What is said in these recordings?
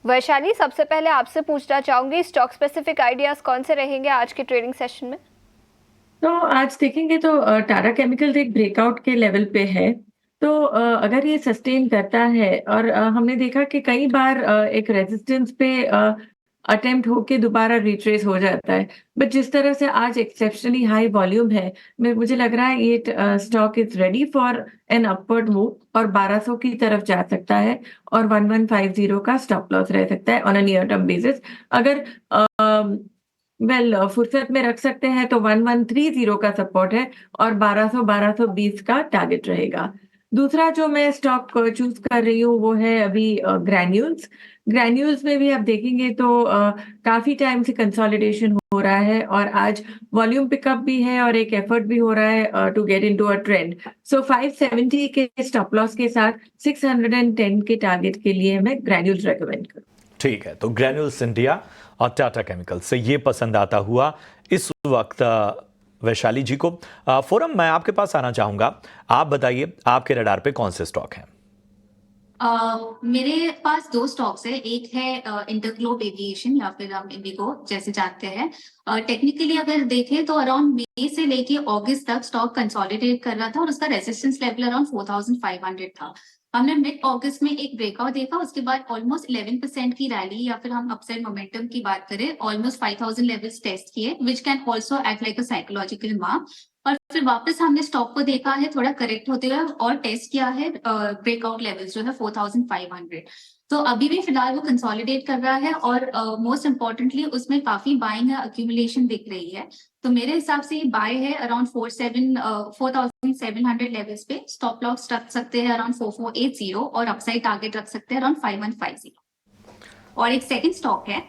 वैशाली, सबसे पहले आपसे पूछना चाहूंगी स्टॉक स्पेसिफिक आइडियाज कौन से रहेंगे आज के ट्रेडिंग सेशन में? तो आज देखेंगे तो टाटा केमिकल्स एक ब्रेकआउट के लेवल पे है। तो अगर ये सस्टेन करता है और हमने देखा कि कई बार एक रेजिस्टेंस पे अटेम्प्ट होके दोबारा रिट्रेस हो जाता है। बट जिस तरह से आज एक्सेप्शनली हाई वॉल्यूम है, मुझे लग रहा है ये stock is ready for an upward move और 1200 की तरफ जा सकता है और 1150 का स्टॉप लॉस रह सकता है on a near term basis. अगर फुर्सत में रख सकते हैं तो 1130 का सपोर्ट है और 1200-1220 का टारगेट रहेगा। दूसरा जो मैं स्टॉक चूज कर रही हूँ वो है अभी ग्रैन्यूल्स। ग्रैन्यूल्स में भी आप देखेंगे तो काफी टाइम से कंसोलिडेशन हो रहा है और आज वॉल्यूम पिकअप भी है और एक एफर्ट भी हो रहा है to get into a trend. So 570 के स्टॉप लॉस के साथ 610 के टारगेट के लिए मैं ग्रैन्यूल्स रेकमेंड करूँ। ठीक है, तो ग्रैन्यूल्स इंडिया और टाटा केमिकल से ये पसंद आता हुआ इस वक्त वैशाली जी को। फोरम, मैं आपके पास आना चाहूंगा। आप बताइए आपके रडार पे कौन से स्टॉक हैं? मेरे पास दो स्टॉक्स है। एक है इंटरग्लोब एविएशन या फिर हम इंडिगो जैसे जानते हैं। टेक्निकली अगर देखें तो अराउंड मई से लेके अगस्त तक स्टॉक कंसोलिडेट कर रहा था और उसका रेजिस्टेंस लेवल अराउंड 4500 था। हमने मिड अगस्त में एक ब्रेकआउट देखा, उसके बाद ऑलमोस्ट 11% की रैली या फिर हम अपसाइड मोमेंटम की बात करें, ऑलमोस्ट 5000 लेवल्स टेस्ट किए, which can also act like a psychological mark. और फिर वापस हमने स्टॉक को देखा है थोड़ा करेक्ट होते हुए और टेस्ट किया है ब्रेकआउट लेवल्स जो है 4500। तो अभी भी फिलहाल वो कंसोलिडेट कर रहा है और मोस्ट इंपॉर्टेंटली उसमें काफी बाइंग अक्यूमुलेशन दिख रही है। तो मेरे हिसाब से ये बाय है अराउंड 4700 लेवल्स पे। स्टॉप लॉस रख सकते हैं अराउंड 4480 और अपसाइड टारगेट रख सकते हैं अराउंड 5150। और एक सेकंड स्टॉक है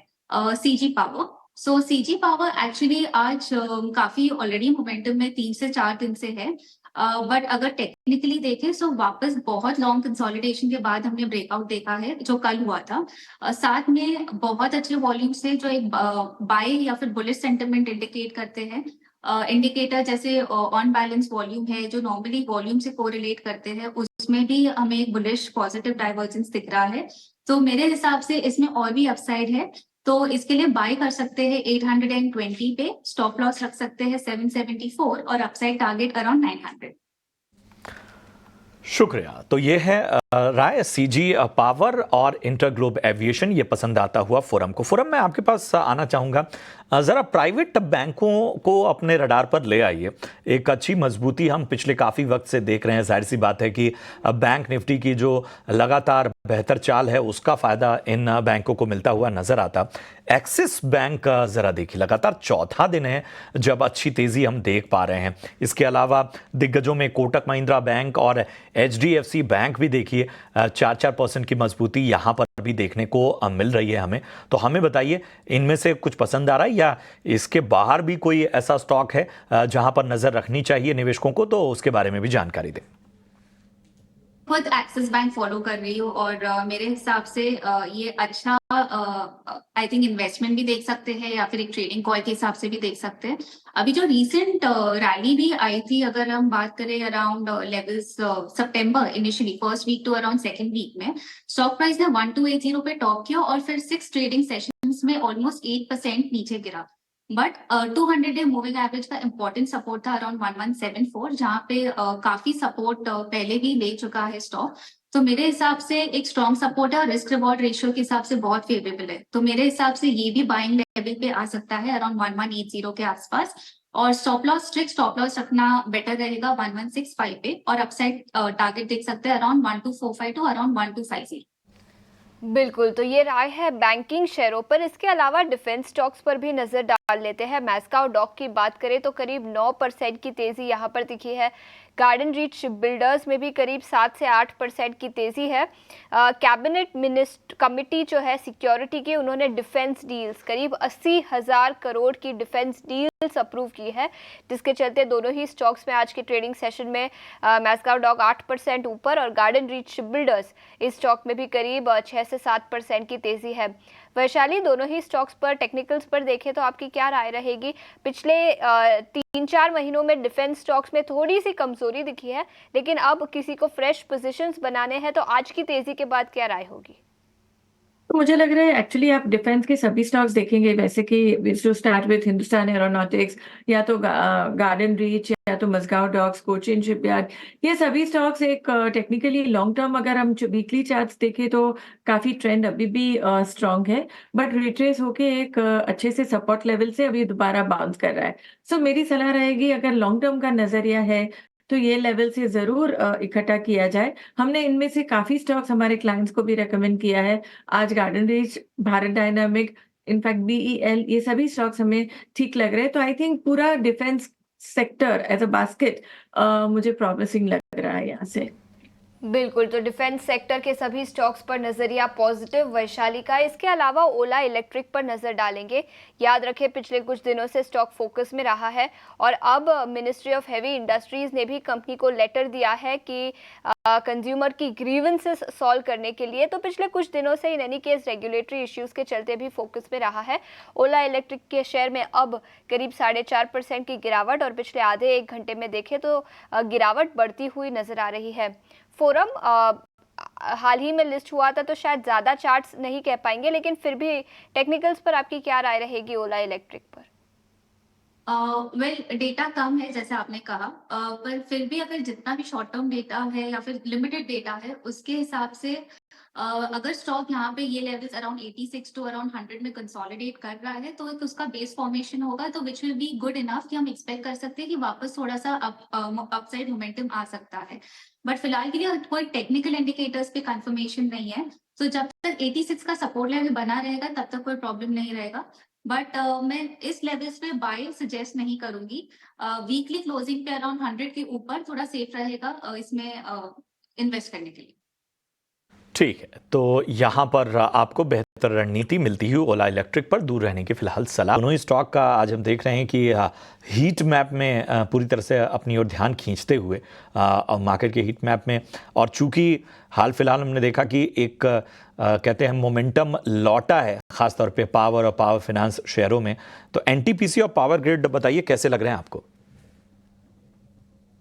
सीजी पावर। सो सीजी पावर एक्चुअली आज काफी ऑलरेडी मोमेंटम में 3 से 4 दिन से है। बट अगर टेक्निकली देखें तो वापस बहुत लॉन्ग कंसोलिडेशन के बाद हमने ब्रेकआउट देखा है जो कल हुआ था। साथ में बहुत अच्छे वॉल्यूम से जो एक बाय या फिर बुलिश सेंटिमेंट इंडिकेट करते हैं। इंडिकेटर जैसे ऑन बैलेंस वॉल्यूम है जो नॉर्मली वॉल्यूम से कोरिलेट करते हैं, उसमें भी हमें एक बुलिश पॉजिटिव डाइवर्जेंस दिख रहा है। तो मेरे हिसाब से इसमें और भी अपसाइड है, तो इसके लिए बाय कर सकते हैं 820 पे, स्टॉप लॉस रख सकते हैं 774 और अपसाइड टारगेट अराउंड 900। शुक्रिया। तो ये है राय सीजी पावर और इंटरग्लोब एविएशन, ये पसंद आता हुआ फोरम को। फोरम, मैं आपके पास आना चाहूँगा। ज़रा प्राइवेट बैंकों को अपने रडार पर ले आइए। एक अच्छी मजबूती हम पिछले काफ़ी वक्त से देख रहे हैं। जाहिर सी बात है कि बैंक निफ्टी की जो लगातार बेहतर चाल है उसका फ़ायदा इन बैंकों को मिलता हुआ नज़र आता। एक्सिस बैंक ज़रा देखिए, लगातार चौथा दिन है जब अच्छी तेज़ी हम देख पा रहे हैं। इसके अलावा दिग्गजों में कोटक महिंद्रा बैंक और एचडीएफसी बैंक भी देखिए 4-4% की मजबूती यहाँ पर भी देखने को मिल रही है हमें। तो हमें बताइए इनमें से कुछ पसंद आ रहा है या इसके बाहर भी कोई ऐसा स्टॉक है जहां पर नजर रखनी चाहिए निवेशकों को, तो उसके बारे में भी जानकारी दें। खुद एक्सिस बैंक फॉलो कर रही हूँ और मेरे हिसाब से ये अच्छा आई थिंक इन्वेस्टमेंट भी देख सकते हैं या फिर एक ट्रेडिंग कॉल के हिसाब से भी देख सकते हैं। अभी जो रीसेंट रैली भी आई थी, अगर हम बात करें अराउंड लेवल्स सितंबर initially first week to around second week में, स्टॉक प्राइस ने 1280 पे टॉप किया और फिर 6 ट्रेडिंग सेशंस में ऑलमोस्ट 8% नीचे गिरा। बट 200 डे मूविंग एवरेज का इंपॉर्टेंट सपोर्ट था अराउंड 1174, जहां पे काफी सपोर्ट पहले भी ले चुका है स्टॉक। तो मेरे हिसाब से एक स्ट्रॉन्ग सपोर्ट है और रिस्क रिवॉर्ड रेशियो के हिसाब से बहुत फेवरेबल है। तो मेरे हिसाब से ये भी बाइंग लेवल पे आ सकता है अराउंड 1180 के आसपास। और stop loss strict stop loss रखना बेटर रहेगा 1165 पे और अपसाइड टारगेट देख सकते हैं अराउंड 1245 टू अराउंड 1250। बिल्कुल, तो ये राय है बैंकिंग शेयरों पर। इसके अलावा डिफेंस स्टॉक्स पर भी नजर डाल लेते हैं। मैस्काव डॉक की बात करें तो करीब 9% की तेजी यहाँ पर दिखी है। गार्डन रीच शिप बिल्डर्स में भी करीब 7 से 8% की तेजी है। कैबिनेट मिनिस्टर कमिटी जो है सिक्योरिटी की, उन्होंने डिफेंस डील्स करीब 80,000 करोड़ की डिफेंस डील्स अप्रूव की है, जिसके चलते दोनों ही स्टॉक्स में आज के ट्रेडिंग सेशन में मैस्काव डॉक 8% ऊपर और गार्डन रीच शिप बिल्डर्स इस स्टॉक में भी करीब 6 से 7% की तेजी है। वैशाली, दोनों ही स्टॉक्स पर टेक्निकल्स पर देखें तो आपकी क्या राय रहेगी? पिछले 3-4 महीनों में डिफेंस स्टॉक्स में थोड़ी सी कमजोरी दिखी है, लेकिन अब किसी को फ्रेश पोजीशंस बनाने हैं तो आज की तेजी के बाद क्या राय होगी? तो मुझे लग रहा है एक्चुअली आप डिफेंस के सभी स्टॉक्स देखेंगे, वैसे कि to start with Hindustan Aeronautics, या तो गार्डन रीच, या तो मज़गांव डॉक्स, कोचिन शिपयार्ड, ये सभी स्टॉक्स एक टेक्निकली लॉन्ग टर्म अगर हम वीकली चार्ट्स देखें तो काफी ट्रेंड अभी भी स्ट्रांग है, बट रिट्रेस होके एक अच्छे से सपोर्ट लेवल से अभी दोबारा बाउंस कर रहा है। सो मेरी सलाह रहेगी, अगर लॉन्ग टर्म का नजरिया है तो ये लेवल से जरूर इकट्ठा किया जाए। हमने इनमें से काफी स्टॉक्स हमारे क्लाइंट्स को भी रेकमेंड किया है। आज Garden Reach, Bharat Dynamic, in fact BEL, ये सभी स्टॉक्स हमें ठीक लग रहे हैं। तो आई थिंक पूरा defence sector as a basket मुझे प्रॉमिसिंग लग रहा है यहाँ से। बिल्कुल, तो डिफेंस सेक्टर के सभी स्टॉक्स पर नजरिया पॉजिटिव वैशाली का। इसके अलावा ओला इलेक्ट्रिक पर नजर डालेंगे। याद रखें, पिछले कुछ दिनों से स्टॉक फोकस में रहा है और अब मिनिस्ट्री ऑफ हेवी इंडस्ट्रीज ने भी कंपनी को लेटर दिया है कि कंज्यूमर की ग्रीवेंसेस सॉल्व करने के लिए। तो पिछले कुछ दिनों से in any case regulatory issues के चलते भी फोकस में रहा है। ओला इलेक्ट्रिक के शेयर में अब करीब 4.5% की गिरावट, और पिछले आधे एक घंटे में देखें तो गिरावट बढ़ती हुई नजर आ रही है। फोरम हाल ही में लिस्ट हुआ था तो शायद ज़्यादा चार्ट्स नहीं कह पाएंगे, लेकिन फिर भी टेक्निकल्स पर आपकी क्या राय रहेगी ओला इलेक्ट्रिक पर? वेल, डेटा कम है जैसे आपने कहा, पर फिर भी अगर जितना भी शॉर्ट टर्म डेटा है या फिर लिमिटेड डेटा है उसके हिसाब से अगर स्टॉक यहाँ पे ये लेवल्स अराउंड 86 टू अराउंड 100 में कंसोलिडेट कर रहा है तो एक उसका बेस फॉर्मेशन होगा, तो which will be good enough कि हम एक्सपेक्ट कर सकते हैं कि वापस थोड़ा सा अपसाइड मोमेंटम आ सकता है। बट फिलहाल के लिए कोई टेक्निकल इंडिकेटर्स पे कंफर्मेशन नहीं है, तो जब तक 86 का सपोर्ट लेवल बना रहेगा तब तक कोई प्रॉब्लम नहीं रहेगा। बट मैं इस लेवल्स पे बाय सजेस्ट नहीं करूंगी। वीकली क्लोजिंग पे अराउंड 100 के ऊपर थोड़ा सेफ रहेगा इसमें इन्वेस्ट करने के लिए। ठीक है, तो यहाँ पर आपको बेहतर रणनीति मिलती हुई ओला इलेक्ट्रिक पर दूर रहने की फिलहाल सलाह। दोनों ही स्टॉक का आज हम देख रहे हैं कि हीट मैप में पूरी तरह से अपनी ओर ध्यान खींचते हुए मार्केट के हीट मैप में, और चूंकि हाल फिलहाल हमने देखा कि एक कहते हैं मोमेंटम लौटा है खासतौर पे पावर और पावर फाइनेंस शेयरों में, तो एनटीपीसी और पावर ग्रिड बताइए कैसे लग रहे हैं आपको?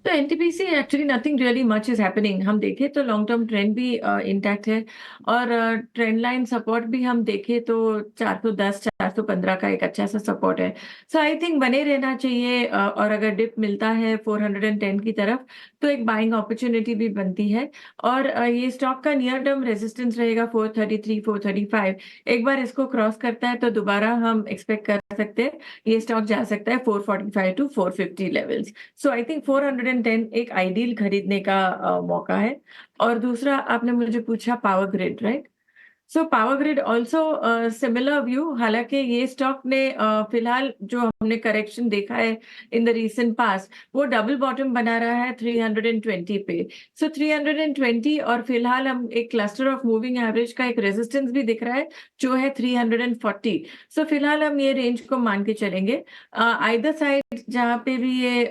तो NTPC actually nothing really much is happening. हम देखें तो लॉन्ग टर्म ट्रेंड भी इंटैक्ट है, और ट्रेंड लाइन सपोर्ट भी हम देखें तो 410 415 का एक अच्छा सा सपोर्ट है। सो आई थिंक बने रहना चाहिए, और अगर डिप मिलता है 410 की तरफ तो एक बाइंग अपॉर्चुनिटी भी बनती है। और ये स्टॉक का नियर टर्म रेजिस्टेंस रहेगा 433 435। एक बार इसको क्रॉस करता है तो दोबारा हम एक्सपेक्ट कर सकते हैं ये स्टॉक जा सकता है 445 to 450 levels. So I think 410 एक आइडियल खरीदने का मौका है। और दूसरा आपने मुझे पूछा power grid, right? So power grid also similar view. हालांकि ये स्टॉक ने फिलहाल जो हमने करेक्शन देखा है इन द रीसेंट पास्ट, वो डबल बॉटम बना रहा है 320 पे। सो 320, और फिलहाल हम एक क्लस्टर ऑफ मूविंग एवरेज का एक रेजिस्टेंस भी दिख रहा है जो है 340। सो फिलहाल हम ये रेंज को मान के चलेंगे। आइदर साइड जहाँ पे भी ये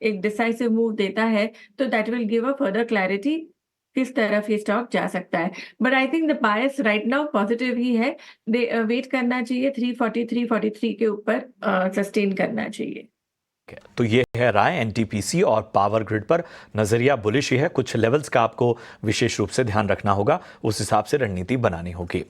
एक डिसाइसिव मूव देता है तो that will give a further clarity किस तरफ ये स्टॉक जा सकता है। But I think the bias right now positive ही है। वेट करना चाहिए 340 343 के ऊपर सस्टेन करना चाहिए। तो ये है राय एनटीपीसी और पावर ग्रिड पर। नजरिया बुलिश ही है, कुछ लेवल्स का आपको विशेष रूप से ध्यान रखना होगा, उस हिसाब से रणनीति बनानी होगी।